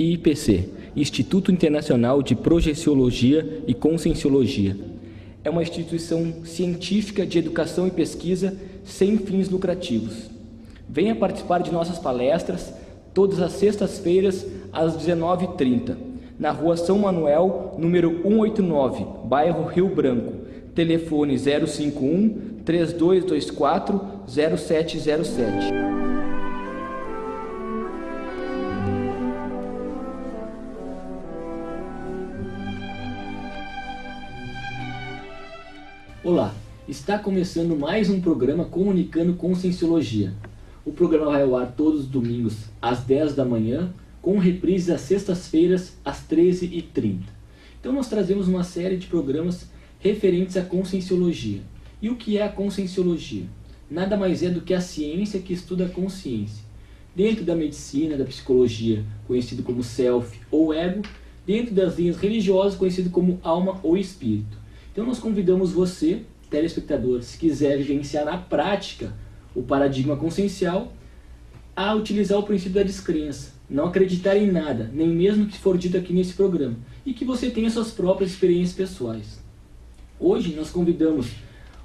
IIPC, Instituto Internacional de Projeciologia e Conscienciologia. É uma instituição científica de educação e pesquisa sem fins lucrativos. Venha participar de nossas palestras todas as sextas-feiras às 19h30, na Rua São Manuel, número 189, bairro Rio Branco. Telefone 051 3224 0707. Olá, está começando mais um programa Comunicando Conscienciologia. O programa vai ao ar todos os domingos às 10 da manhã, com reprise às sextas-feiras às 13h30. Então nós trazemos uma série de programas referentes à Conscienciologia. E o que é a Conscienciologia? Nada mais é do que a ciência que estuda a consciência. Dentro da medicina, da psicologia, conhecido como self ou ego, dentro das linhas religiosas, conhecido como alma ou espírito. Então nós convidamos você, telespectador, se quiser vivenciar na prática o paradigma consciencial, a utilizar o princípio da descrença, não acreditar em nada, nem mesmo que for dito aqui nesse programa, e que você tenha suas próprias experiências pessoais. Hoje nós convidamos,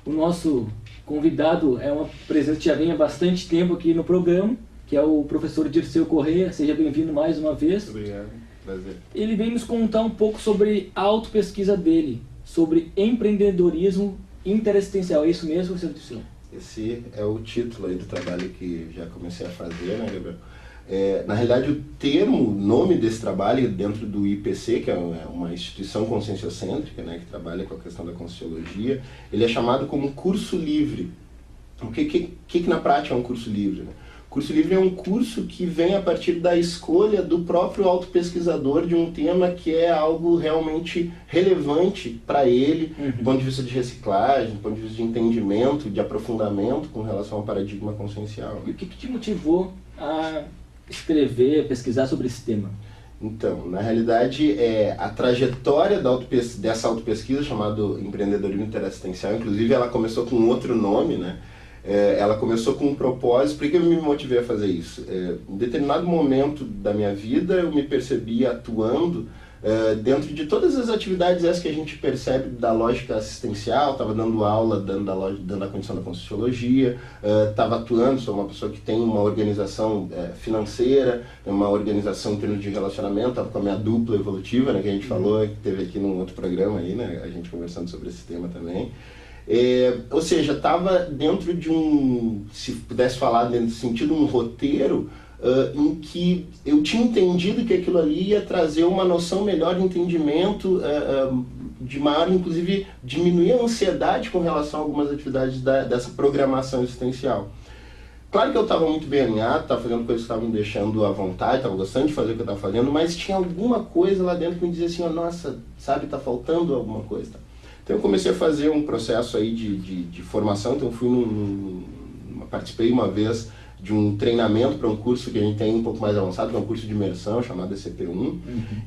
o nosso convidado é uma presença que já vem há bastante tempo aqui no programa, que é o professor Dirceu Correia. Seja bem-vindo mais uma vez. Obrigado, prazer. Ele vem nos contar um pouco sobre a autopesquisa dele, sobre empreendedorismo interassistencial. É isso mesmo, professor Dirceu? Esse é o título aí do trabalho que já comecei a fazer, né, Gabriel? Na realidade, o nome desse trabalho dentro do IPC, que é uma instituição conscienciocêntrica, né, que trabalha com a questão da conscienciologia, ele é chamado como curso livre. O que na prática é um curso livre, né? Curso livre é um curso que vem a partir da escolha do próprio autopesquisador de um tema que é algo realmente relevante para ele, do ponto de vista de reciclagem, do ponto de vista de entendimento, de aprofundamento com relação ao paradigma consciencial. E o que te motivou a escrever, a pesquisar sobre esse tema? Então, na realidade, a trajetória dessa autopesquisa, chamada empreendedorismo interassistencial, inclusive ela começou com outro nome, né? Ela começou com um propósito. Por que eu me motivei a fazer isso? Em determinado momento da minha vida eu me percebi atuando dentro de todas as atividades essas que a gente percebe da lógica assistencial. Estava dando aula, dando a condição da conscienciologia, estava atuando, sou uma pessoa que tem uma organização financeira, uma organização em termos de relacionamento, estava com a minha dupla evolutiva, né, que a gente falou, que teve aqui num outro programa aí, né, a gente conversando sobre esse tema também. Ou seja, estava dentro de se pudesse falar dentro do sentido, um roteiro em que eu tinha entendido que aquilo ali ia trazer uma noção melhor de entendimento, de maior, inclusive, diminuir a ansiedade com relação a algumas atividades dessa programação existencial. Claro que eu estava muito bem alinhado, estava fazendo coisas que estavam me deixando à vontade, estava gostando de fazer o que eu estava fazendo, mas tinha alguma coisa lá dentro que me dizia assim, oh, nossa, sabe, está faltando alguma coisa. Então eu comecei a fazer um processo aí de formação. Então participei uma vez de um treinamento para um curso que a gente tem um pouco mais avançado, que é um curso de imersão chamado ECP1.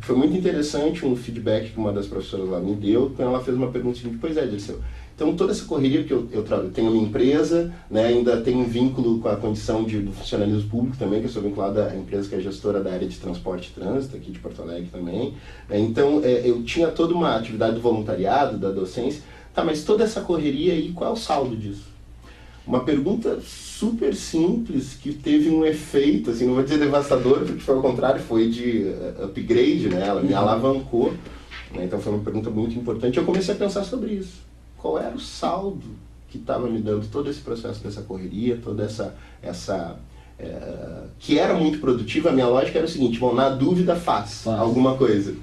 Foi muito interessante um feedback que uma das professoras lá me deu, quando ela fez uma pergunta seguinte: pois é, Dirceu, então toda essa correria, porque eu tenho uma empresa, né, ainda tenho um vínculo com a condição do funcionalismo público também, que eu sou vinculado à empresa que é gestora da área de transporte e trânsito aqui de Porto Alegre também. Então eu tinha toda uma atividade do voluntariado, da docência. Tá, mas toda essa correria aí, qual é o saldo disso? Uma pergunta super simples que teve um efeito, assim, não vou dizer devastador, porque foi ao contrário, foi de upgrade, né? Ela me alavancou, né? Então foi uma pergunta muito importante. Eu comecei a pensar sobre isso. Qual era o saldo que estava me dando todo esse processo dessa correria, toda essa que era muito produtiva? A minha lógica era o seguinte: bom, na dúvida faz alguma coisa,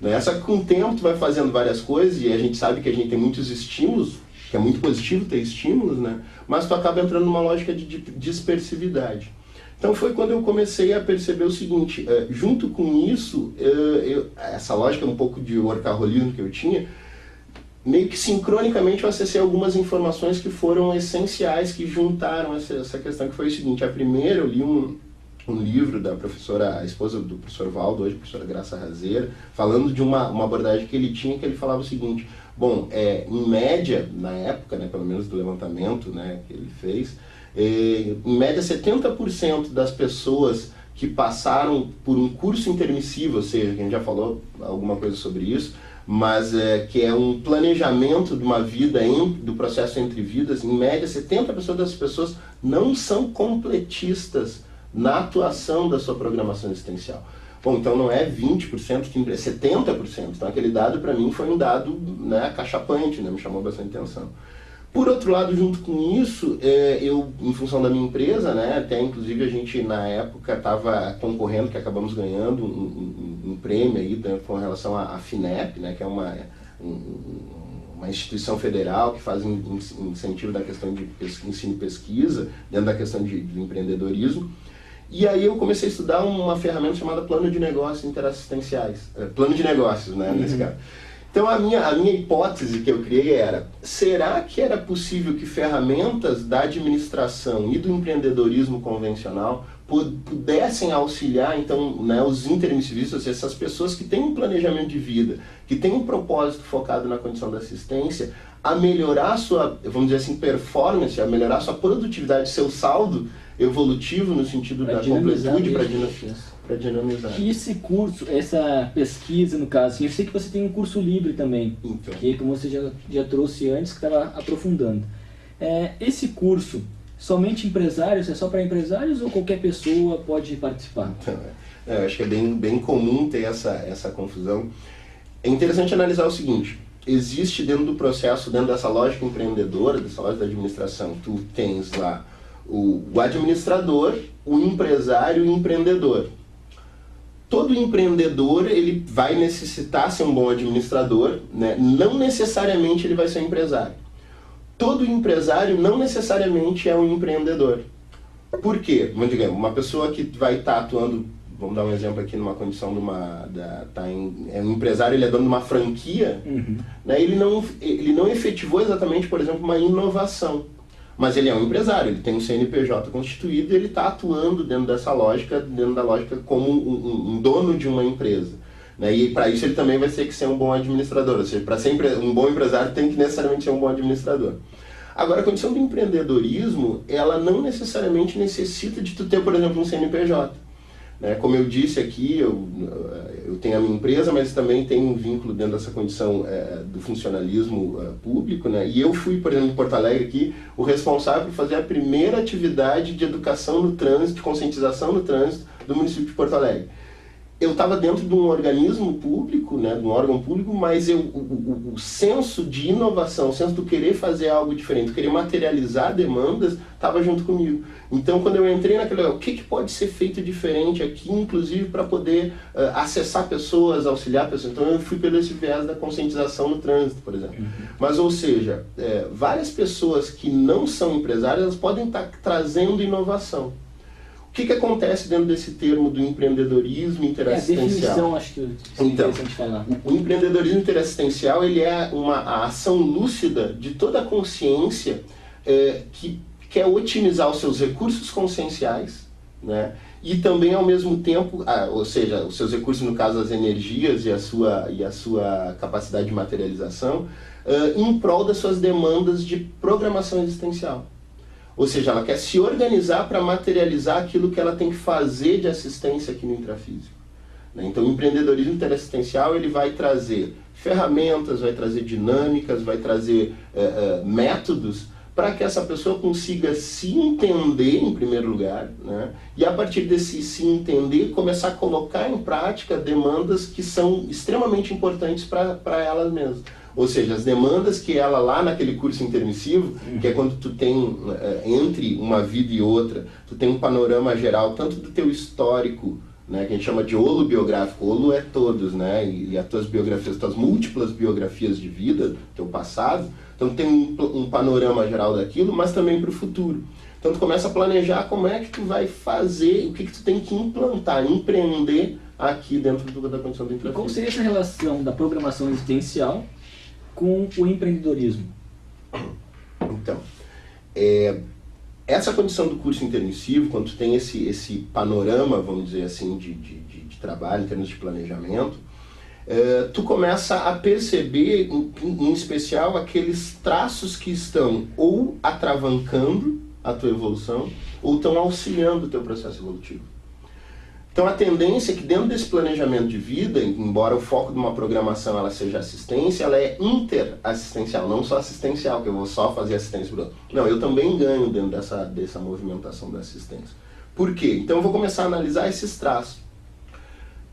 né? Só que com o tempo tu vai fazendo várias coisas e a gente sabe que a gente tem muitos estímulos, que é muito positivo ter estímulos, né? Mas tu acaba entrando numa lógica de dispersividade. Então foi quando eu comecei a perceber o seguinte: junto com isso, essa lógica um pouco de workaholismo que eu tinha, meio que sincronicamente eu acessei algumas informações que foram essenciais, que juntaram essa questão, que foi o seguinte: a primeira, eu li um livro da professora, a esposa do professor Valdo, hoje a professora Graça Razeira, falando de uma abordagem que ele tinha, que ele falava o seguinte: bom, em média, na época, né, pelo menos do levantamento, né, que ele fez, em média 70% das pessoas que passaram por um curso intermissivo, ou seja, a gente já falou alguma coisa sobre isso, mas que é um planejamento de uma vida, do processo entre vidas. Em média, 70% das pessoas não são completistas na atuação da sua programação existencial. Bom, então não é 20%, é 70%. Então aquele dado para mim foi um dado, né, acachapante, né, me chamou bastante atenção. Por outro lado, junto com isso, eu, em função da minha empresa, né, até inclusive a gente na época estava concorrendo, que acabamos ganhando um prêmio aí, né, com relação à FINEP, né, que é uma instituição federal que faz incentivo da questão de ensino e pesquisa, dentro da questão de empreendedorismo. E aí eu comecei a estudar uma ferramenta chamada plano de negócios interassistenciais. Plano de negócios, né, nesse caso. Então a minha hipótese que eu criei era, será que era possível que ferramentas da administração e do empreendedorismo convencional pudessem auxiliar, então, né, os intermissivistas, essas pessoas que têm um planejamento de vida, que têm um propósito focado na condição da assistência, a melhorar a sua, vamos dizer assim, performance, a melhorar a sua produtividade, seu saldo evolutivo no sentido da completude, para dinamizar. E esse curso, essa pesquisa, no caso, eu sei que você tem um curso livre também, então, que como você já trouxe antes, que estava aprofundando. Esse curso, somente empresários, é só para empresários ou qualquer pessoa pode participar? Então, eu acho que é bem comum ter essa confusão. É interessante analisar o seguinte, existe dentro do processo, dentro dessa lógica empreendedora, dessa lógica da administração, tu tens lá o administrador, o empresário e o empreendedor. Todo empreendedor ele vai necessitar ser um bom administrador, né? Não necessariamente ele vai ser um empresário. Todo empresário não necessariamente é um empreendedor. Por quê? Uma pessoa que vai estar atuando, vamos dar um exemplo aqui numa condição é um empresário, ele é dono de uma franquia, né? Ele não efetivou exatamente, por exemplo, uma inovação. Mas ele é um empresário, ele tem um CNPJ constituído e ele está atuando dentro dessa lógica, como um dono de uma empresa. Né? E para isso ele também vai ter que ser um bom administrador, ou seja, para ser um bom empresário tem que necessariamente ser um bom administrador. Agora, a condição do empreendedorismo, ela não necessariamente necessita de tu ter, por exemplo, um CNPJ. Né? Como eu disse aqui, eu tenho a minha empresa, mas também tenho um vínculo dentro dessa condição do funcionalismo público. Né? E eu fui, por exemplo, em Porto Alegre aqui, o responsável por fazer a primeira atividade de educação no trânsito, de conscientização no trânsito do município de Porto Alegre. Eu estava dentro de um organismo público, né, de um órgão público, mas o senso de inovação, o senso do querer fazer algo diferente, querer materializar demandas, estava junto comigo. Então, quando eu entrei naquele, o que pode ser feito diferente aqui, inclusive para poder acessar pessoas, auxiliar pessoas. Então, eu fui pelo esse viés da conscientização no trânsito, por exemplo. Mas, ou seja, várias pessoas que não são empresárias, elas podem estar trazendo inovação. O que acontece dentro desse termo do empreendedorismo interassistencial? A definição, acho que é interessante falar. O empreendedorismo interassistencial ele é a ação lúcida de toda a consciência que quer otimizar os seus recursos conscienciais, né? E também, ao mesmo tempo, ou seja, os seus recursos, no caso, as energias e a sua capacidade de materialização, em prol das suas demandas de programação existencial. Ou seja, ela quer se organizar para materializar aquilo que ela tem que fazer de assistência aqui no intrafísico. Então, o empreendedorismo interassistencial ele vai trazer ferramentas, vai trazer dinâmicas, vai trazer métodos para que essa pessoa consiga se entender, em primeiro lugar, né? E a partir desse se entender, começar a colocar em prática demandas que são extremamente importantes para elas mesmas. Ou seja, as demandas que ela lá naquele curso intermissivo, que é quando tu tem, entre uma vida e outra, tu tem um panorama geral, tanto do teu histórico, né, que a gente chama de holo biográfico, holo é todos, né, e as tuas biografias, as tuas múltiplas biografias de vida, teu passado, então tem um panorama geral daquilo, mas também para o futuro. Então tu começa a planejar como é que tu vai fazer, o que tu tem que implantar, empreender aqui dentro da condição do intrafísico. E qual seria essa relação da programação existencial com o empreendedorismo? Então, essa condição do curso intermissivo, quando tu tem esse panorama, vamos dizer assim, de trabalho, em termos de planejamento, tu começa a perceber, em especial, aqueles traços que estão ou atravancando a tua evolução, ou estão auxiliando o teu processo evolutivo. Então a tendência é que dentro desse planejamento de vida, embora o foco de uma programação ela seja assistência, ela é interassistencial, não só assistencial, que eu vou só fazer assistência para o outro. Não, eu também ganho dentro dessa movimentação da assistência. Por quê? Então eu vou começar a analisar esses traços.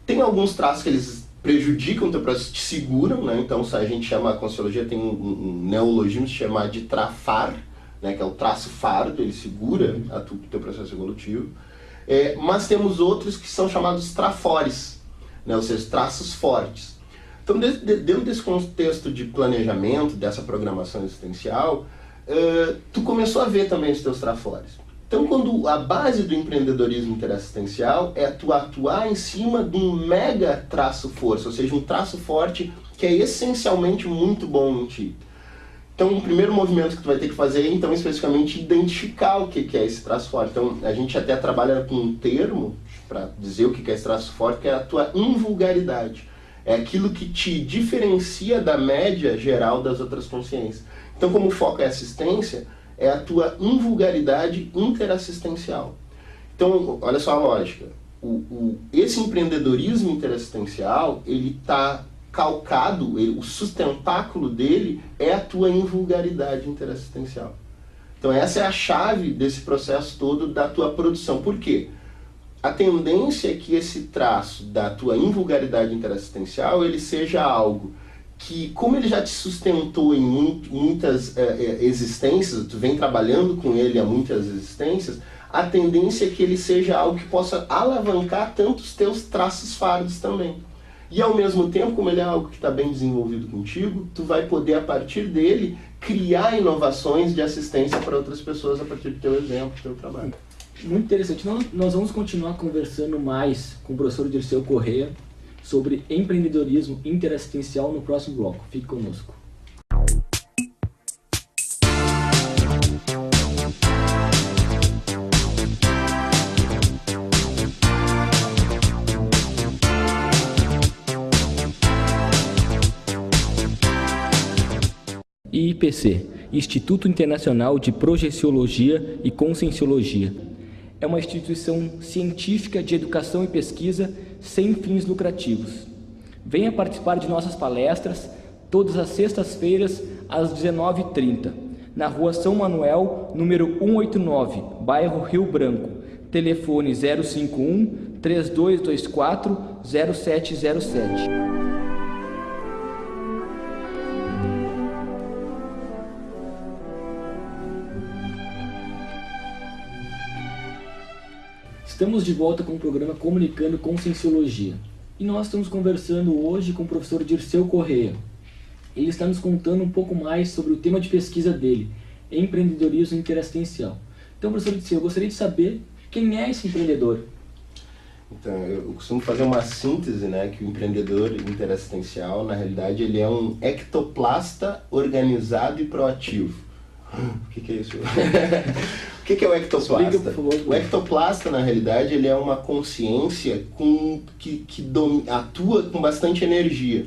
Tem alguns traços que eles prejudicam o teu processo, te seguram, né? Então a gente chama, a Conscienciologia tem um neologismo chamado de trafar, né? Que é o traço fardo, ele segura o teu processo evolutivo. Mas temos outros que são chamados trafores, né? Ou seja, traços fortes. Então, dentro desse contexto de planejamento, dessa programação existencial, tu começou a ver também os teus trafores. Então, quando a base do empreendedorismo interassistencial é tu atuar em cima de um mega traço força, ou seja, um traço forte que é essencialmente muito bom em ti. Então, o primeiro movimento que tu vai ter que fazer é, então, especificamente, identificar o que é esse traço forte. Então, a gente até trabalha com um termo para dizer o que é esse traço forte, que é a tua invulgaridade. É aquilo que te diferencia da média geral das outras consciências. Então, como o foco é assistência, é a tua invulgaridade interassistencial. Então, olha só a lógica. Esse empreendedorismo interassistencial, ele está calcado, o sustentáculo dele é a tua invulgaridade interassistencial. Então essa é a chave desse processo todo da tua produção. Por quê? A tendência é que esse traço da tua invulgaridade interassistencial, ele seja algo que, como ele já te sustentou em muitas existências, tu vem trabalhando com ele há muitas existências, a tendência é que ele seja algo que possa alavancar tanto os teus traços fardos também. E ao mesmo tempo, como ele é algo que está bem desenvolvido contigo, tu vai poder, a partir dele, criar inovações de assistência para outras pessoas a partir do teu exemplo, do teu trabalho. Muito interessante. Nós vamos continuar conversando mais com o professor Dirceu Corrêa sobre empreendedorismo interassistencial no próximo bloco. Fique conosco. IIPC, Instituto Internacional de Projeciologia e Conscienciologia. É uma instituição científica de educação e pesquisa sem fins lucrativos. Venha participar de nossas palestras todas as sextas-feiras às 19h30, na Rua São Manuel, número 189, bairro Rio Branco. Telefone 051 3224 0707. Estamos de volta com o programa Comunicando Conscienciologia. E nós estamos conversando hoje com o professor Dirceu Corrêa. Ele está nos contando um pouco mais sobre o tema de pesquisa dele, empreendedorismo interassistencial. Então, professor Dirceu, eu gostaria de saber quem é esse empreendedor. Então, eu costumo fazer uma síntese, né, que o empreendedor interassistencial, na realidade, ele é um ectoplasta organizado e proativo. O que é isso? O que é o ectoplasta? O ectoplasta, na realidade, ele é uma consciência que atua com bastante energia.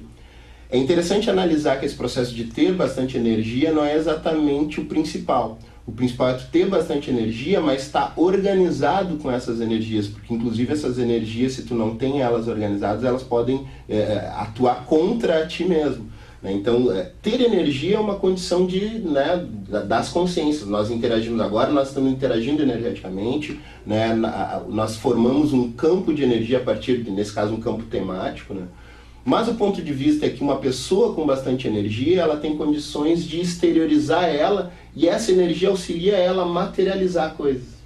É interessante analisar que esse processo de ter bastante energia não é exatamente o principal. O principal é tu ter bastante energia, mas estar organizado com essas energias, porque inclusive essas energias, se tu não tem elas organizadas, elas podem atuar contra ti mesmo. Então, ter energia é uma condição das consciências. Nós interagimos agora, nós estamos interagindo energeticamente, né? Nós formamos um campo de energia a partir nesse caso, um campo temático, né? Mas o ponto de vista é que uma pessoa com bastante energia, ela tem condições de exteriorizar ela, e essa energia auxilia ela a materializar coisas.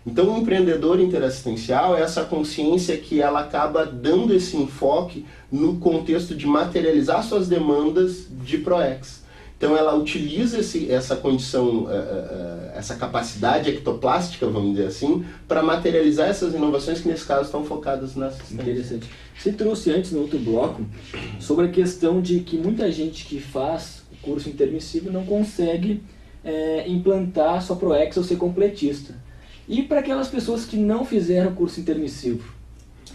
Então, o empreendedor interassistencial é essa consciência que ela acaba dando esse enfoque no contexto de materializar suas demandas de ProEx. Então, ela utiliza essa condição, essa capacidade ectoplástica, vamos dizer assim, para materializar essas inovações que, nesse caso, estão focadas na assistência. Interessante. Você trouxe antes, no outro bloco, sobre a questão de que muita gente que faz o curso intermissivo não consegue implantar sua ProEx ou ser completista. E para aquelas pessoas que não fizeram o curso intermissivo,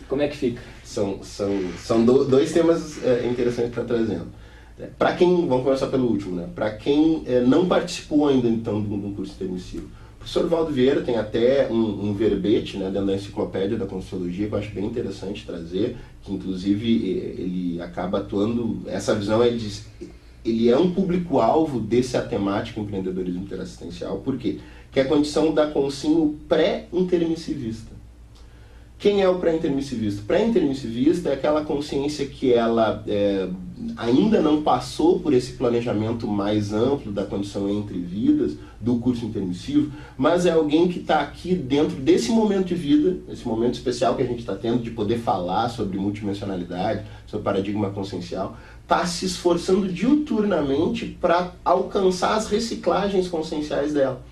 como é que fica? São dois temas interessantes que está trazendo. Para quem, vamos começar pelo último, né? Para quem não participou ainda então do curso intermissivo, professor Valdo Vieira tem até um verbete, né, dentro da enciclopédia da Conscienciologia, que eu acho bem interessante trazer, que inclusive ele acaba atuando, essa visão ele é um público-alvo desse temática empreendedorismo interassistencial. Por quê? Que é a condição da consciência pré-intermissivista. Quem é o pré-intermissivista? O pré-intermissivista é aquela consciência que ela ainda não passou por esse planejamento mais amplo da condição entre vidas, do curso intermissivo, mas é alguém que está aqui dentro desse momento de vida, esse momento especial que a gente está tendo de poder falar sobre multidimensionalidade, sobre paradigma consciencial, está se esforçando diuturnamente para alcançar as reciclagens conscienciais dela.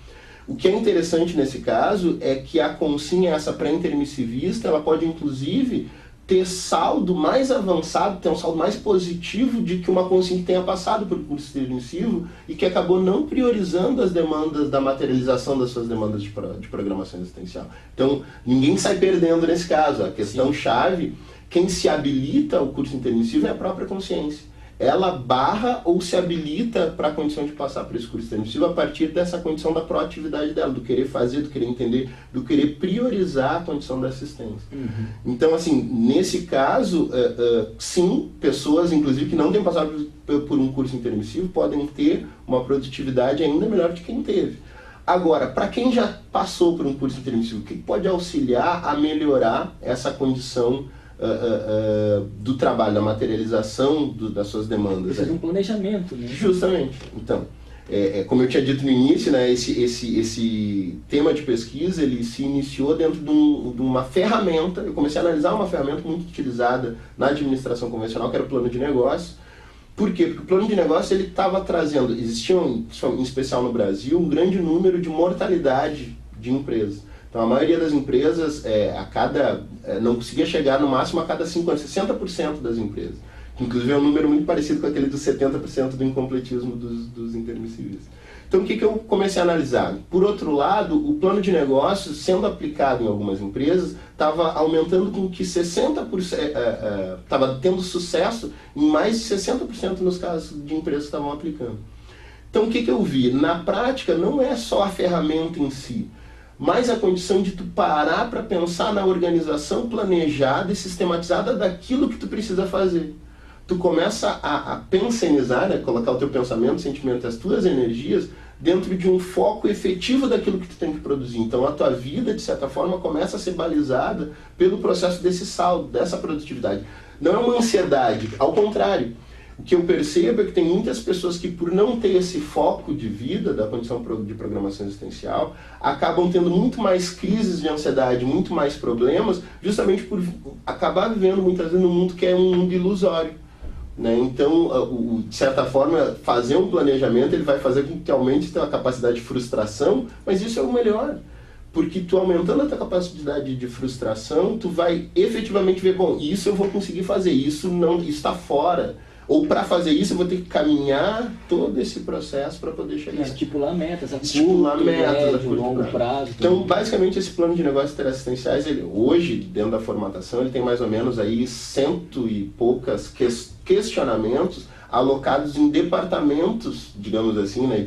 O que é interessante nesse caso é que a consciência, essa pré-intermissivista, ela pode inclusive ter saldo mais avançado, ter um saldo mais positivo de que uma consciência que tenha passado por curso intermissivo e que acabou não priorizando as demandas da materialização das suas demandas de programação existencial. Então, ninguém sai perdendo nesse caso. A questão-chave, quem se habilita ao curso intermissivo é a própria consciência. Ela barra ou se habilita para a condição de passar por esse curso intermissivo a partir dessa condição da proatividade dela, do querer fazer, do querer entender, do querer priorizar a condição da assistência. Então, assim, nesse caso, sim, pessoas, inclusive, que não têm passado por um curso intermissivo podem ter uma produtividade ainda melhor de quem teve. Agora, para quem já passou por um curso intermissivo, o que pode auxiliar a melhorar essa condição do trabalho, da materialização das suas demandas? Precisa de um planejamento, né? Justamente. Então, como eu tinha dito no início, né, esse tema de pesquisa ele se iniciou dentro de uma ferramenta. Eu comecei a analisar uma ferramenta muito utilizada na administração convencional, que era o plano de negócio. Por quê? Porque o plano de negócio ele estava trazendo, existiam, em especial no Brasil, um grande número de mortalidade de empresas. Então, a maioria das empresas, não conseguia chegar no máximo a cada 5 anos, 60% das empresas. Que, inclusive, é um número muito parecido com aquele dos 70% do incompletismo dos intermissivistas. Então, o que eu comecei a analisar? Por outro lado, o plano de negócios, sendo aplicado em algumas empresas, estava aumentando com que 60%, estava tendo sucesso em mais de 60% nos casos de empresas que estavam aplicando. Então, o que eu vi? Na prática, não é só a ferramenta em si, mas a condição de tu parar para pensar na organização planejada e sistematizada daquilo que tu precisa fazer. Tu começa a pensionizar, né, colocar o teu pensamento, sentimento, as tuas energias dentro de um foco efetivo daquilo que tu tem que produzir. Então a tua vida, de certa forma, começa a ser balizada pelo processo desse saldo, dessa produtividade. Não é uma ansiedade, ao contrário. O que eu percebo é que tem muitas pessoas que, por não ter esse foco de vida, da condição de programação existencial, acabam tendo muito mais crises de ansiedade, muito mais problemas, justamente por acabar vivendo muitas vezes num mundo que é um mundo ilusório. Né? Então, de certa forma, fazer um planejamento ele vai fazer com que aumente a capacidade de frustração, mas isso é o melhor. Porque tu aumentando a tua capacidade de frustração, tu vai efetivamente ver, bom, isso eu vou conseguir fazer, isso está fora. Ou para fazer isso eu vou ter que caminhar todo esse processo para poder chegar. Estipular metas, a longo prazo. Então, basicamente, esse plano de negócios interassistenciais, hoje, dentro da formatação, ele tem mais ou menos aí 100 e poucas questionamentos alocados em departamentos, digamos assim, né?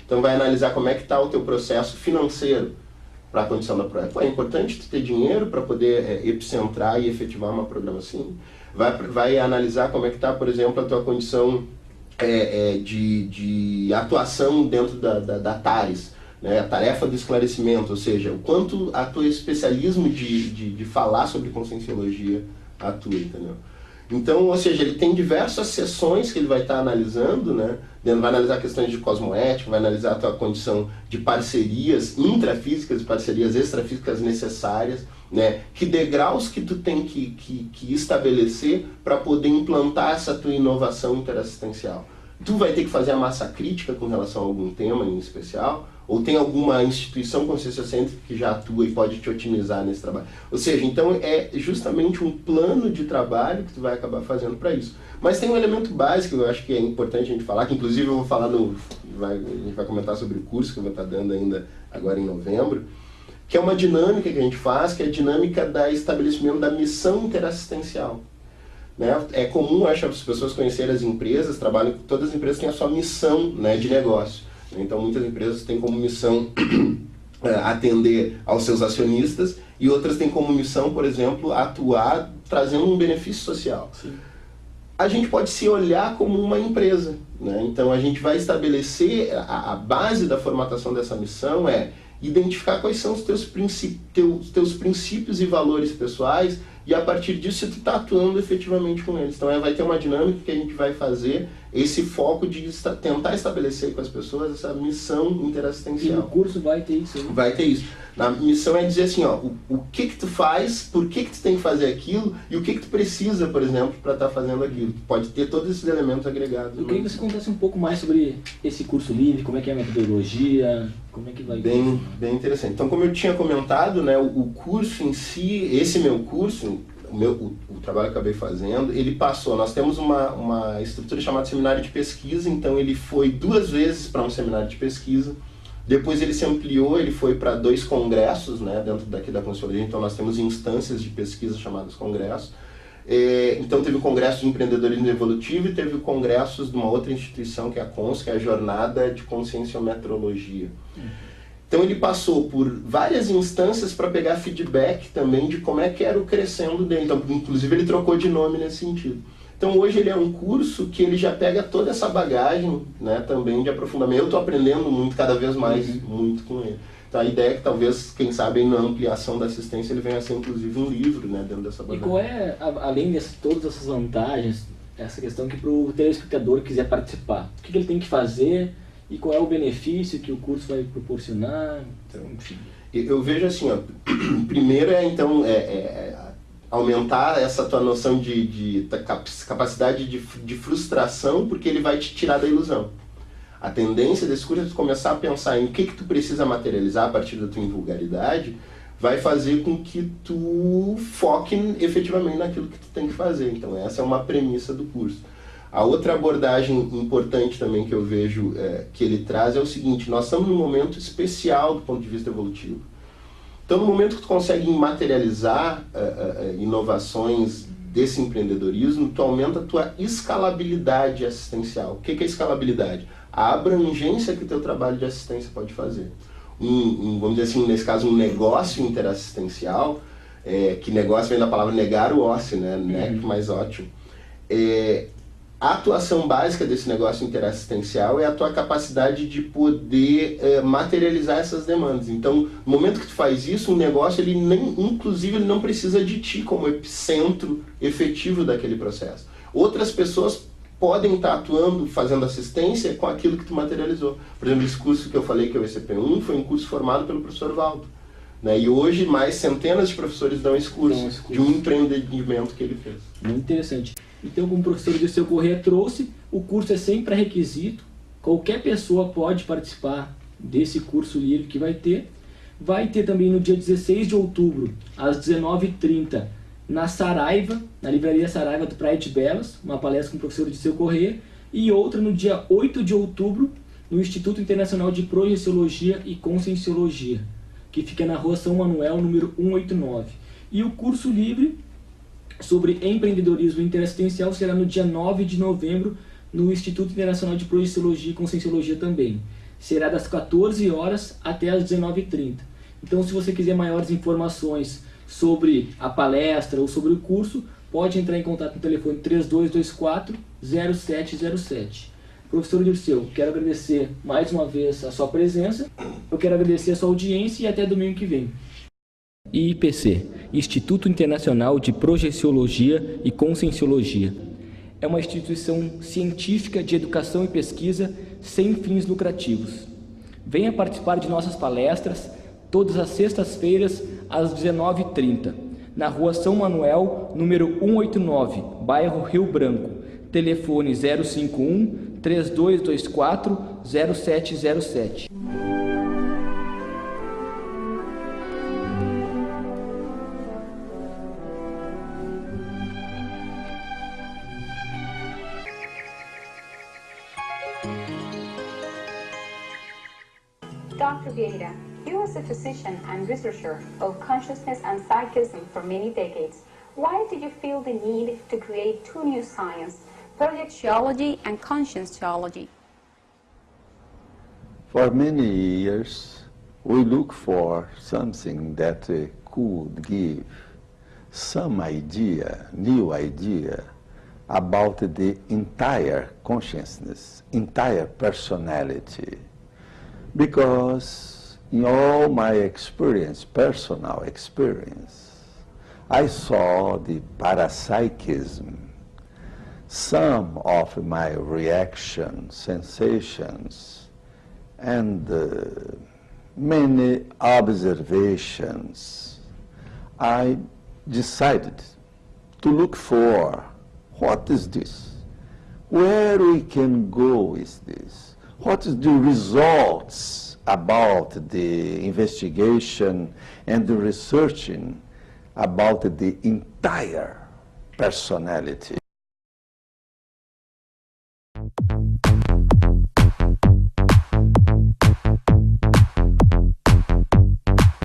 Então, vai analisar como é que está o teu processo financeiro para a condição da prova. É importante tu ter dinheiro para poder epicentrar e efetivar uma programação. Vai analisar como é que está, por exemplo, a tua condição de atuação dentro da TARES, né? A tarefa do esclarecimento, ou seja, o quanto a tua especialismo de falar sobre conscienciologia atua, entendeu? Então, ou seja, ele tem diversas sessões que ele vai estar analisando, né? Vai analisar questões de cosmoética, vai analisar a tua condição de parcerias intrafísicas e parcerias extrafísicas necessárias, né? Que degraus que tu tem que estabelecer para poder implantar essa tua inovação interassistencial. Tu vai ter que fazer a massa crítica com relação a algum tema em especial, ou tem alguma instituição conscienciocêntrica que já atua e pode te otimizar nesse trabalho. Ou seja, então é justamente um plano de trabalho que tu vai acabar fazendo para isso. Mas tem um elemento básico que eu acho que é importante a gente falar, que inclusive eu vou falar a gente vai comentar sobre o curso que eu vou estar dando ainda agora em novembro, que é uma dinâmica que a gente faz, que é a dinâmica do estabelecimento da missão interassistencial. Né? É comum, acho, as pessoas conhecerem as empresas, todas as empresas têm a sua missão, né, de negócio. Então, muitas empresas têm como missão atender aos seus acionistas, e outras têm como missão, por exemplo, atuar trazendo um benefício social. Sim. A gente pode se olhar como uma empresa, né? Então a gente vai estabelecer, a base da formatação dessa missão é identificar quais são os teus princípios e valores pessoais, e a partir disso você está atuando efetivamente com eles. Então vai ter uma dinâmica que a gente vai fazer esse foco de tentar estabelecer com as pessoas essa missão interassistencial. E no curso vai ter isso? Hein? Vai ter isso. Na missão é dizer assim, ó, o que tu faz, por que tu tem que fazer aquilo, e o que tu precisa, por exemplo, para estar fazendo aquilo. Pode ter todos esses elementos agregados. Eu queria que você contasse um pouco mais sobre esse curso livre, como é que é a metodologia, como é que vai... Bem interessante. Então, como eu tinha comentado, né, o curso em si, esse meu curso, o trabalho que eu acabei fazendo, ele passou, nós temos uma estrutura chamada seminário de pesquisa, então ele foi 2 vezes para um seminário de pesquisa. Depois ele se ampliou, ele foi para 2 congressos, né, dentro daqui da Conselheria, então nós temos instâncias de pesquisa chamadas congressos. Então teve o Congresso de Empreendedorismo Evolutivo e teve congressos de uma outra instituição, que é a CONS, que é a Jornada de Conscienciometrologia. Então ele passou por várias instâncias para pegar feedback também de como é que era o crescendo dele. Então, inclusive ele trocou de nome nesse sentido. Então hoje ele é um curso que ele já pega toda essa bagagem, né, também de aprofundamento. Eu estou aprendendo muito, cada vez mais, muito com ele. Então a ideia é que talvez, quem sabe, na ampliação da assistência ele venha a ser inclusive um livro, né, dentro dessa bagagem. E qual é, além de todas essas vantagens, essa questão que para o telespectador que quiser participar, o que ele tem que fazer e qual é o benefício que o curso vai proporcionar? Então, enfim. Eu vejo assim, ó, primeiro então aumentar essa tua noção de capacidade de frustração, porque ele vai te tirar da ilusão. A tendência desse curso é tu começar a pensar em o que tu precisa materializar a partir da tua invulgaridade, vai fazer com que tu foque efetivamente naquilo que tu tem que fazer. Então essa é uma premissa do curso. A outra abordagem importante também que eu vejo que ele traz é o seguinte: nós estamos num momento especial do ponto de vista evolutivo. Então, no momento que tu consegue materializar inovações desse empreendedorismo, tu aumenta a tua escalabilidade assistencial. O que é escalabilidade? A abrangência que o teu trabalho de assistência pode fazer. Vamos dizer assim, nesse caso, um negócio interassistencial, que negócio vem da palavra negar o ócio, né? Nec mais ótimo. A atuação básica desse negócio interassistencial é a tua capacidade de poder materializar essas demandas. Então, no momento que tu faz isso, o negócio, inclusive, ele não precisa de ti como epicentro efetivo daquele processo. Outras pessoas podem estar atuando, fazendo assistência com aquilo que tu materializou. Por exemplo, esse curso que eu falei, que é o ECP1, foi um curso formado pelo professor Valdo. Né? E hoje, mais centenas de professores dão esse curso de um empreendimento que ele fez. Muito interessante. Então, como o professor Dirceu Corrêa trouxe, o curso é sem pré-requisito, qualquer pessoa pode participar desse curso livre que vai ter. Vai ter também no dia 16 de outubro, às 19h30, na Saraiva, na Livraria Saraiva do Praia de Belas, uma palestra com o professor Dirceu Corrêa, e outra no dia 8 de outubro, no Instituto Internacional de Projeciologia e Conscienciologia, que fica na Rua São Manuel, número 189. E o curso livre sobre empreendedorismo interassistencial será no dia 9 de novembro, no Instituto Internacional de Projeciologia e Conscienciologia também. Será das 14 horas até as 19h30. Então, se você quiser maiores informações sobre a palestra ou sobre o curso, pode entrar em contato no telefone 3224-0707. Professor Dirceu, quero agradecer mais uma vez a sua presença, eu quero agradecer a sua audiência e até domingo que vem. IIPC, Instituto Internacional de Projeciologia e Conscienciologia. É uma instituição científica de educação e pesquisa sem fins lucrativos. Venha participar de nossas palestras todas as sextas-feiras às 19h30, na Rua São Manuel, número 189, bairro Rio Branco. Telefone 051 3224 0707. Dr. Vieira, you as a physician and researcher of consciousness and psychism for many decades, why did you feel the need to create 2 new sciences, projectiology and conscienciology? For many years, we look for something that could give some idea, new idea, about the entire consciousness, entire personality. Because in all my experience, personal experience, I saw the parapsychism. Some of my reactions, sensations, and many observations, I decided to look for what is this? Where we can go with this? What is the results about the investigation and the researching about the entire personality?